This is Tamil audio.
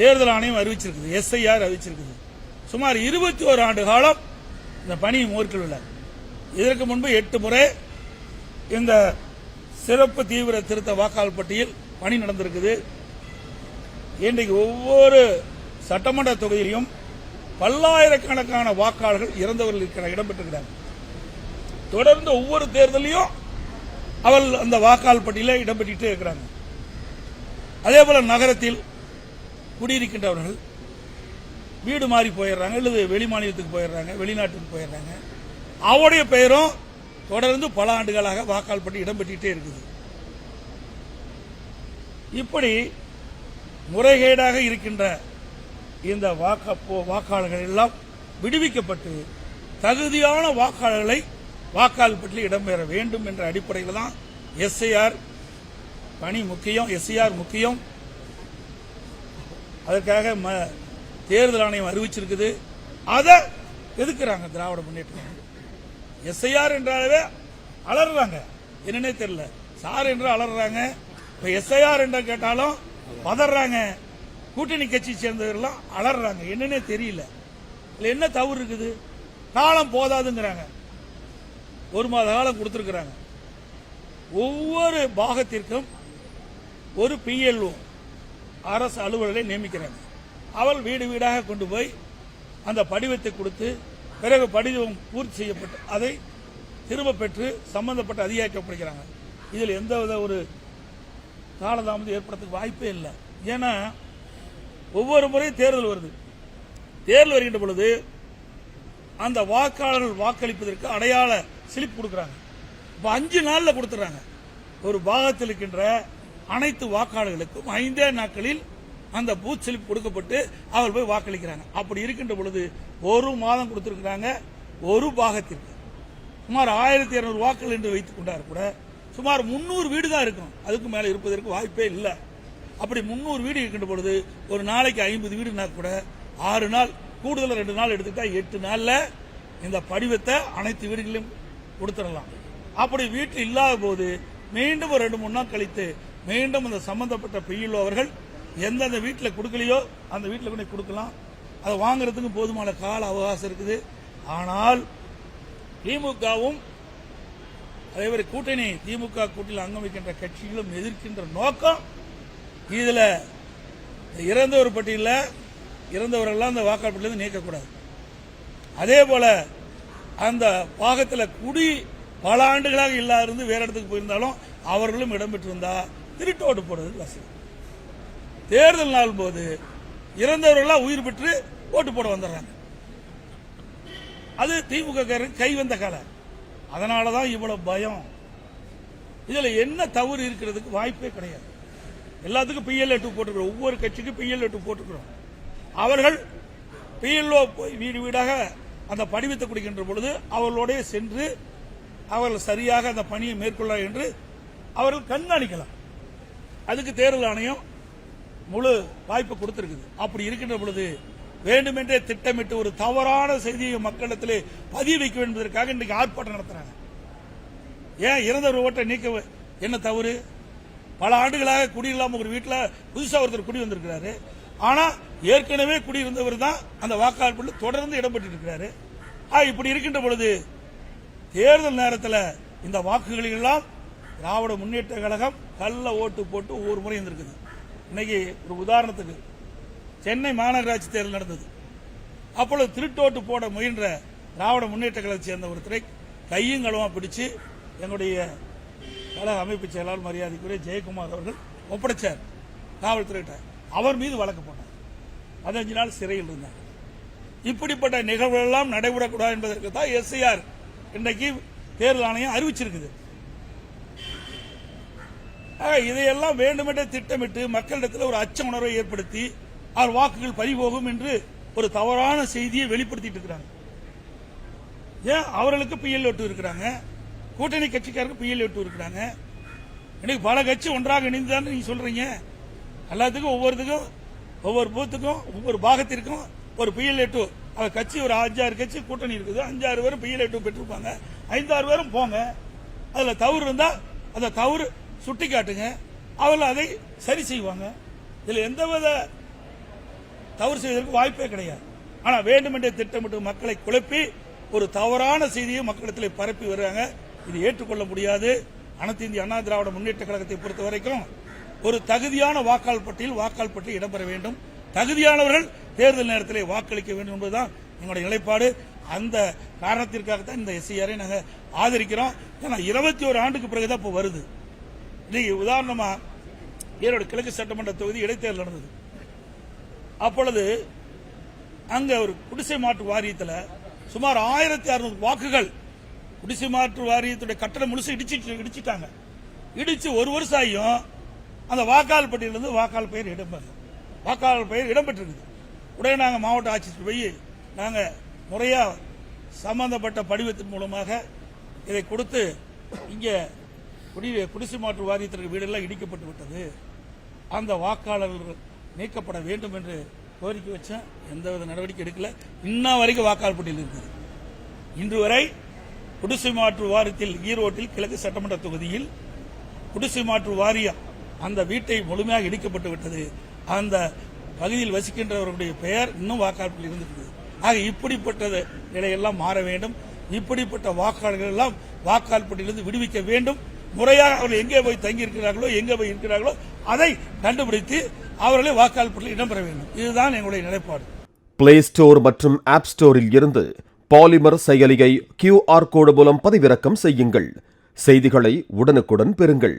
தேர்தல் ஆணையம் அறிவிச்சிருக்குது, எஸ்ஐஆர் அறிவிச்சிருக்குது. சுமார் 21 ஆண்டு காலம் இந்த பணி மேற்கொள்ள. இதற்கு முன்பு 8 முறை இந்த சிறப்பு தீவிர திருத்த வாக்காளர் பட்டியல் பணி நடந்திருக்குது. இன்றைக்கு ஒவ்வொரு சட்டமன்ற தொகுதியிலும் பல்லாயிரக்கணக்கான வாக்காளர்கள் இறந்தவர்கள் இடம்பெற்றிருக்கிறார்கள். தொடர்ந்து ஒவ்வொரு தேர்தலையும் அவர்கள் அந்த வாக்காளர் பட்டியலில் இடம்பெற்றே இருக்கிறாங்க. அதே போல நகரத்தில் குடியிருக்கின்றவர்கள் வீடு மாறி போயிடுறாங்க, அல்லது வெளி மாநிலத்துக்கு போயிடுறாங்க, வெளிநாட்டுக்கு போயிடுறாங்க. அவருடைய பெயரும் தொடர்ந்து பல ஆண்டுகளாக வாக்காளர் பட்டியல் இடம்பெற்றே இருக்குது. இப்படி முறைகேடாக இருக்கின்ற இந்த வாக்காளர்கள் எல்லாம் விடுவிக்கப்பட்டு தகுதியான வாக்காளர்களை வாக்காளர் பட்டியலில் இடம்பெற வேண்டும் என்ற அடிப்படையில் தான் எஸ்ஐஆர் பணி முக்கியம், எஸ்ஐஆர் முக்கியம். அதற்காக தேர்தல் ஆணையம் அறிவிச்சிருக்குது. அதை எதுக்குறாங்க திராவிட முன்னேற்ற. எஸ்ஐஆர் என்றாலே அலறாங்க, என்னன்னே தெரியல. சார் என்று அலறாங்க. இப்ப எஸ்ஐஆர் என்று கேட்டாலும் பதறாங்க. கூட்டணி கட்சி சேர்ந்தவர்கள் அலறாங்க, என்னன்னே தெரியல. இதுல என்ன தவறு இருக்குது? காலம் போதாதுங்கிறாங்க. 1 மாத காலம் கொடுத்திருக்கிறாங்க. ஒவ்வொரு பாகத்திற்கும் ஒரு பிஎல்ஓ அரசு அலுவலரை நியமிக்கிறாங்க. அவள் வீடு வீடாக கொண்டு போய் அந்த படிவத்தை கொடுத்து, பிறகு படிவம் பூர்த்தி செய்யப்பட்டு அதை திரும்ப பெற்று சம்பந்தப்பட்ட அதிகாரிக்கு ஒப்படைக்கிறாங்க. இதில் எந்தவித ஒரு காலதாமதம் ஏற்படுறதுக்கு வாய்ப்பே இல்லை. ஏன்னா ஒவ்வொரு முறையும் தேர்தல் வருது. தேர்தல் வருகின்ற பொழுது அந்த வாக்காளர்கள் வாக்களிப்பதற்கு அடையாள ஸ்லிப் கொடுக்கறாங்க. இப்ப 5 நாள்ல கொடுத்துறாங்க. ஒரு பாகத்தில் இருக்கின்ற அனைத்து வாக்காளர்களுக்கும் 5 நாட்களில் அந்த பூத் ஸ்லிப் கொடுக்கப்பட்டு அவர் போய் வாக்களிக்கிறாங்க. அப்படி இருக்கின்ற பொழுது 1 மாதம் கொடுத்திருக்கிறாங்க. ஒரு பாகத்திற்கு சுமார் 1200 வாக்குகள் என்று வைத்துக் கொண்டார் கூட சுமார் 300 வீடு தான் இருக்கும். அதுக்கு மேல இருப்பதற்கு வாய்ப்பே இல்லை. அப்படி 300 வீடு இருக்கின்ற பொழுது ஒரு நாளைக்கு 50 வீடுனா கூட 6 நாள் கூடுதல் 2 நாள் எடுத்துட்டா 8 நாள்ல இந்த படிவத்தை அனைத்து வீடுகளிலும் கொடுத்துடலாம். அப்படி வீட்டில் இல்லாத போது மீண்டும் ஒரு 2-3 நாள் கழித்து மீண்டும் அந்த சம்பந்தப்பட்ட பிஎல்ஓ அவர்கள் எந்தெந்த வீட்டில் கொடுக்கலையோ அந்த வீட்டில் கூட கொடுக்கலாம். அதை வாங்குறதுக்கு போதுமான கால அவகாசம் இருக்குது. ஆனால் திமுகவும் அதேபோல கூட்டணி திமுக கூட்டணியில் அங்கம் வைக்கின்ற கட்சிகளும் எதிர்க்கின்ற நோக்கம் இதுல இறந்தவர் பட்டியலில் இறந்தவர்கள் அந்த வாக்காளர் பட்டியலிருந்து நீக்கக்கூடாது. அதே போல அந்த பாகத்தில் குடி பல ஆண்டுகளாக இல்லாத இருந்து வேற இடத்துக்கு போயிருந்தாலும் அவர்களும் இடம்பெற்றிருந்தா திருட்டு ஓட்டு போடுறது வசதி. தேர்தல் நாள் போது இறந்தவர்கள் உயிர் பெற்று ஓட்டு போட வந்துடுறாங்க. அது திமுக கை வந்த காலம். அதனாலதான் இவ்வளவு பயம். இதுல என்ன தவறு இருக்கிறதுக்கு வாய்ப்பே கிடையாது. எல்லாத்துக்கும் PL2 போட்டுக்கிறோம். ஒவ்வொரு கட்சிக்கும் PL2 போட்டுக்கிறோம். அவர்கள் PLO வீடு வீடாக அந்த படிவத்தை கொடுக்கின்ற பொழுது அவர்களோட சென்று அவர்கள் சரியாக அந்த பணியை மேற்கொள்ள என்று அவர்கள் கண்காணிக்கலாம். அதுக்கு தேர்தல் ஆணையம் முழு வாய்ப்பு கொடுத்திருக்குது. அப்படி இருக்கின்ற பொழுது வேண்டுமென்றே திட்டமிட்டு ஒரு தவறான செய்தியை மக்களிடத்திலே பதிய வைக்க என்பதற்காக இன்றைக்கு ஆர்ப்பாட்டம் நடத்துறாங்க. ஏன் இறந்தவர் ஓட்டை நீக்க என்ன தவறு? பல ஆண்டுகளாக குடியில்லாம ஒரு வீட்டில் புதுசா ஒருத்தர் குடி வந்திருக்கிறாரு. ஆனா ஏற்கனவே குடியிருந்தவர் தான் அந்த வாக்காளர் தொடர்ந்து இடம்பெற்று இருக்கிறாரு. இப்படி இருக்கின்ற பொழுது தேர்தல் நேரத்தில் இந்த வாக்குகளில் எல்லாம் திராவிட முன்னேற்ற கழகம் கள்ள ஓட்டு போட்டு ஒவ்வொரு முறை இருந்திருக்குது. இன்னைக்கு ஒரு உதாரணத்துக்கு சென்னை மாநகராட்சி தேர்தல் நடந்தது. அப்பொழுது திருட்டோட்டு போட முயன்ற திராவிட முன்னேற்ற கழகத்தை சேர்ந்த ஒருத்தரை கையும் களவா பிடிச்சு எங்களுடைய கழக அமைப்பு செயலாளர் மரியாதைக்குரிய ஜெயக்குமார் அவர்கள் ஒப்படைச்சார் காவல்துறையிட்ட. அவர் மீது வழக்கு போட்டார். 15 நாள் சிறையில் இருந்தார். இப்படிப்பட்ட நிகழ்வுகள் எல்லாம் நடைபெறக்கூடாது என்பதற்கு தான் எஸ்ஐஆர் இன்றைக்கு தேர்தல் ஆணையம் அறிவிச்சிருக்குது. இதையெல்லாம் வேண்டுமென்றே திட்டமிட்டு மக்களிடத்தில் ஒரு அச்ச உணர்வை ஏற்படுத்தி அவர் வாக்குகள் பறிபோகும் என்று ஒரு தவறான செய்தியை வெளிப்படுத்திட்டு இருக்கிறாங்க. ஏன் அவர்களுக்கு PL2 இருக்கிறாங்க, கூட்டணி கட்சிக்காரருக்கு PL2 இருக்கிறாங்க. இன்னைக்கு பல கட்சி ஒன்றாக இணைந்துதான் நீங்க சொல்றீங்க. எல்லாத்துக்கும் ஒவ்வொருத்துக்கும் ஒவ்வொரு பூத்துக்கும் ஒவ்வொரு பாகத்திற்கும் ஒரு PL2 கட்சி ஒரு 5-6 கட்சி கூட்டணி இருக்குது. 5-6 பேரும் PL2 பெற்றிருப்பாங்க. 5-6 பேரும் போங்க. அதுல தவறு இருந்தா அந்த தவறு சுட்டி காட்டுங்க. அவர்கள் அதை சரி செய்வாங்க. இதுல எந்தவித தவறு செய்வதற்கு வாய்ப்பே கிடையாது. ஆனா வேண்டுமென்றே திட்டமிட்டு மக்களை குழப்பி ஒரு தவறான செய்தியை மக்களிடத்தில் பரப்பி வருவாங்க. இது ஏற்றுக்கொள்ள முடியாது. அனைத்து இந்திய அண்ணா திராவிட முன்னேற்ற கழகத்தை பொறுத்த வரைக்கும் ஒரு தகுதியான வாக்காளர் பட்டியல் இடம்பெற வேண்டும். தகுதியானவர்கள் தேர்தல் நேரத்தில் வாக்களிக்க வேண்டும் என்பதுதான் எங்களுடைய நிலைப்பாடு. அந்த காரணத்திற்காகத்தான் இந்த எஸ்ஐஆரை நாங்கள் ஆதரிக்கிறோம். ஏன்னா 21 ஆண்டுக்கு பிறகுதான் இப்போ வருது. இன்னைக்கு உதாரணமா ஈரோடு கிழக்கு சட்டமன்ற தொகுதி இடைத்தேர்தல் நடந்தது. அப்பொழுது அங்க ஒரு குடிசை மாற்று வாரியத்தில் சுமார் 1600 வாக்குகள் குடிசை மாற்று வாரியத்துடைய கட்டணம் முழுசு இடிச்சிட்டாங்க. இடிச்சு ஒரு வருஷம் ஆகியும் அந்த வாக்காளர் பட்டியலிருந்து வாக்காளர் பெயர் இடம்பெற்றிருக்கு. உடனே நாங்கள் மாவட்ட ஆட்சியர் போய் நாங்கள் முறையா சம்பந்தப்பட்ட படிவத்தின் மூலமாக இதை கொடுத்து இங்கே குடிசை மாற்று வாரியத்திற்கு வீடெல்லாம் இடிக்கப்பட்டு விட்டது, அந்த வாக்காளர்கள் நீக்கப்பட வேண்டும் என்று கோரிக்கை வச்சேன். எந்தவித நடவடிக்கை எடுக்கல. இன்ன வரைக்கும் வாக்காளர் பட்டியல் இருக்குது. இன்று வரை குடிசை மாற்று வாரியத்தில் ஈரோட்டில் கிழக்கு சட்டமன்ற தொகுதியில் குடிசை மாற்று வாரியம் அந்த வீட்டை முழுமையாக இடிக்கப்பட்டு விட்டது. அந்த பகுதியில் வசிக்கின்றவர்களுடைய பெயர் இன்னும் வாக்காளர் பட்டியல் இருந்திருக்குது. ஆக இப்படிப்பட்ட நிலையெல்லாம் மாற வேண்டும். இப்படிப்பட்ட வாக்காளர்கள் எல்லாம் வாக்காளர் பட்டியலிருந்து விடுவிக்க வேண்டும். முறையாக அவர்கள் எங்கே போய் தங்கி இருக்கிறார்களோ எங்கே போய் இருக்கிறார்களோ அதை கண்டுபிடித்து அவர்களை வாக்காளர் பட்டியலில் இடம்பெற வேண்டும். இதுதான் எங்களுடைய நிலைப்பாடு. பிளே ஸ்டோர் மற்றும் ஆப் ஸ்டோரில் இருந்து பாலிமர் செயலியை QR கோடு மூலம் பதிவிறக்கம் செய்யுங்கள். செய்திகளை உடனுக்குடன் பெறுங்கள்.